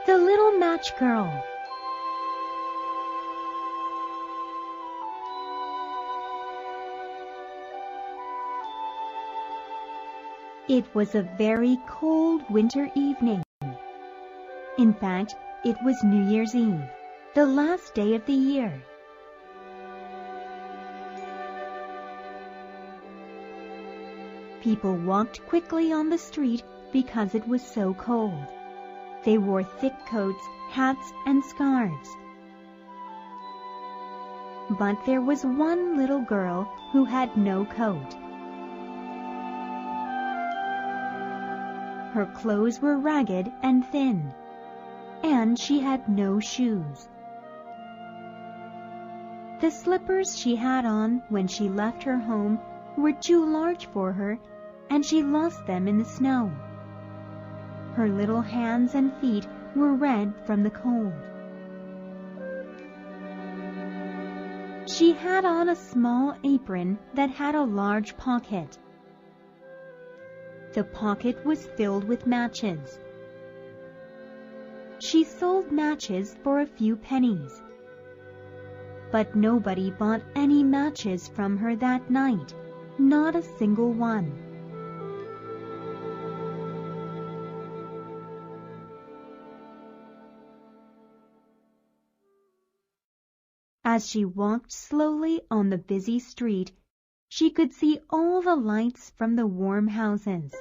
The Little Match Girl. It was a very cold winter evening. In fact, it was New Year's Eve, the last day of the year. People walked quickly on the street because it was so cold. They wore thick coats, hats, and scarves. But there was one little girl who had no coat. Her clothes were ragged and thin, and she had no shoes. The slippers she had on when she left her home were too large for her, and she lost them in the snow. Her little hands and feet were red from the cold. She had on a small apron that had a large pocket. The pocket was filled with matches. She sold matches for a few pennies. But nobody bought any matches from her that night, not a single one. As she walked slowly on the busy street, she could see all the lights from the warm houses.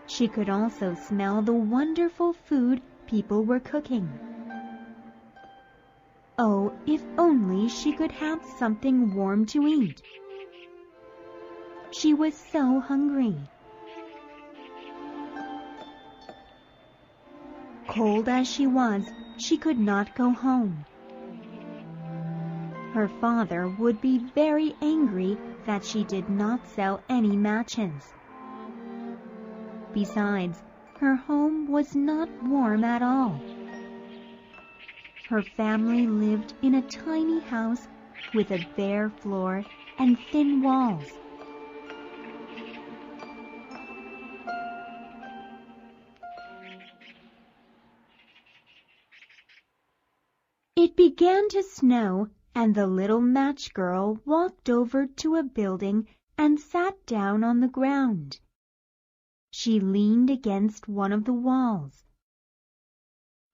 She could also smell the wonderful food people were cooking. Oh, if only she could have something warm to eat. She was so hungry. Cold as she was, she could not go home. Her father would be very angry that she did not sell any matches. Besides, her home was not warm at all. Her family lived in a tiny house with a bare floor and thin walls. It began to snow, and the little match girl walked over to a building and sat down on the ground. She leaned against one of the walls.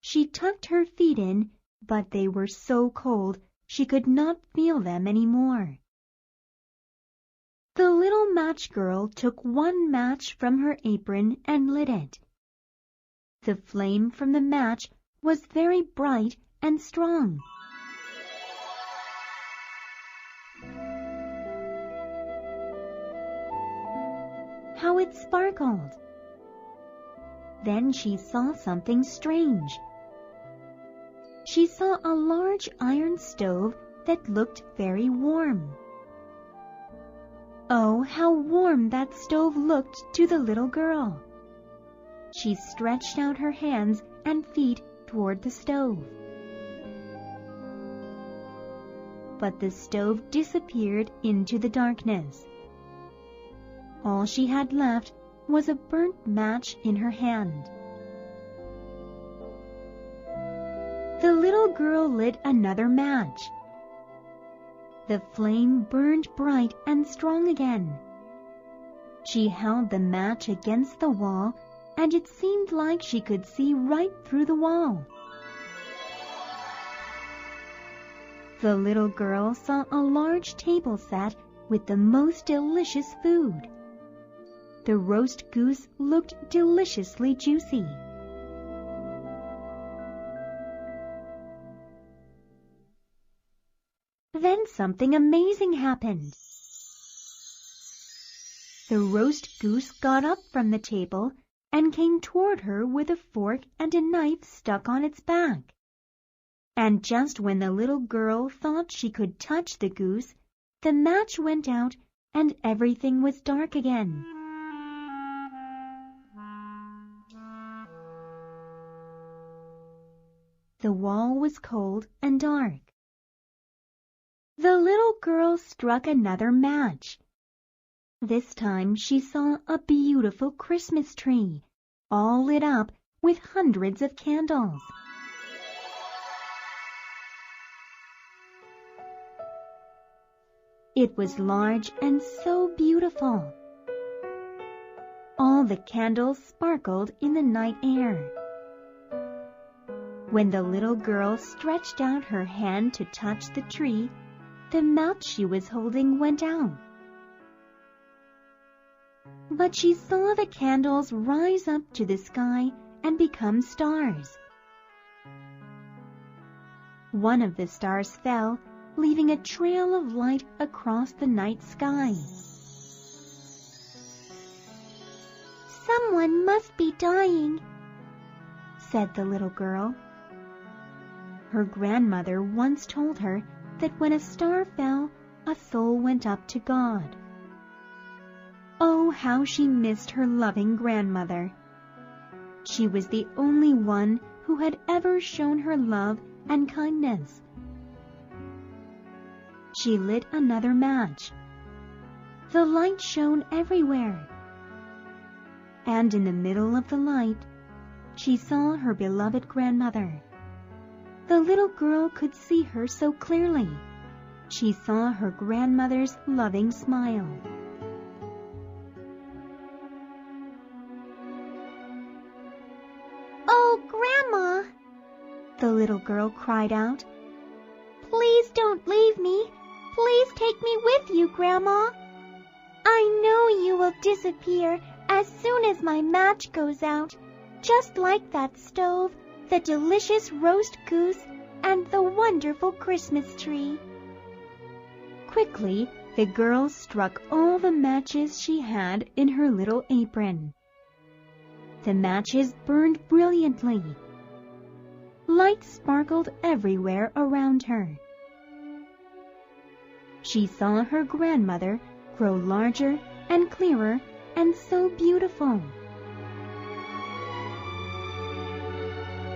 She tucked her feet in, but they were so cold she could not feel them any more. The little match girl took one match from her apron and lit it. The flame from the match was very bright and strong. How it sparkled! Then she saw something strange. She saw a large iron stove that looked very warm. Oh, how warm that stove looked to the little girl! She stretched out her hands and feet toward the stove. But the stove disappeared into the darkness. All she had left was a burnt match in her hand. The little girl lit another match. The flame burned bright and strong again. She held the match against the wall, and it seemed like she could see right through the wall. The little girl saw a large table set with the most delicious food. The roast goose looked deliciously juicy. Then something amazing happened. The roast goose got up from the table and came toward her with a fork and a knife stuck on its back. And just when the little girl thought she could touch the goose, the match went out and everything was dark again. The wall was cold and dark. The little girl struck another match. This time she saw a beautiful Christmas tree, all lit up with hundreds of candles. It was large and so beautiful. All the candles sparkled in the night air. When the little girl stretched out her hand to touch the tree, the match she was holding went out. But she saw the candles rise up to the sky and become stars. One of the stars fell, leaving a trail of light across the night sky. "Someone must be dying," said the little girl. Her grandmother once told her that when a star fell, a soul went up to God. Oh, how she missed her loving grandmother! She was the only one who had ever shown her love and kindness. She lit another match. The light shone everywhere. And in the middle of the light, she saw her beloved grandmother. The little girl could see her so clearly. She saw her grandmother's loving smile. "Oh, Grandma!" the little girl cried out. "Please don't leave me. Please take me with you, Grandma. I know you will disappear as soon as my match goes out, just like that stove, the delicious roast goose, and the wonderful Christmas tree." Quickly, the girl struck all the matches she had in her little apron. The matches burned brilliantly. Light sparkled everywhere around her. She saw her grandmother grow larger and clearer and so beautiful.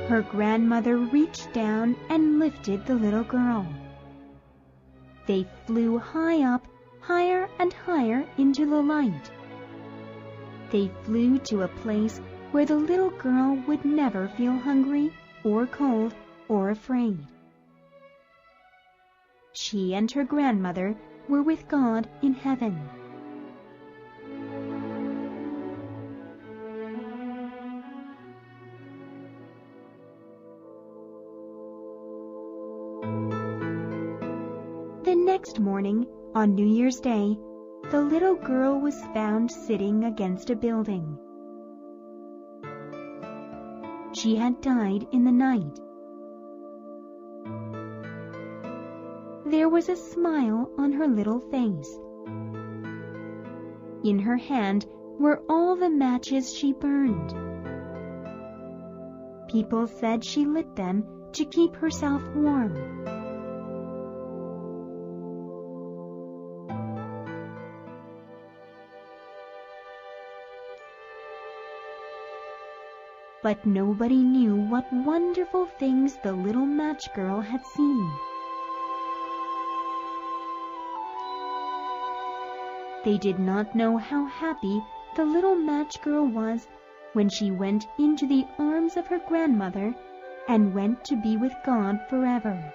Her grandmother reached down and lifted the little girl. They flew high up, higher and higher into the light. They flew to a place where the little girl would never feel hungry or cold or afraid. She and her grandmother were with God in heaven. The next morning, on New Year's Day, the little girl was found sitting against a building. She had died in the night. There was a smile on her little face. In her hand were all the matches she burned. People said she lit them to keep herself warm. But nobody knew what wonderful things the little match girl had seen. They did not know how happy the little match girl was when she went into the arms of her grandmother and went to be with God forever.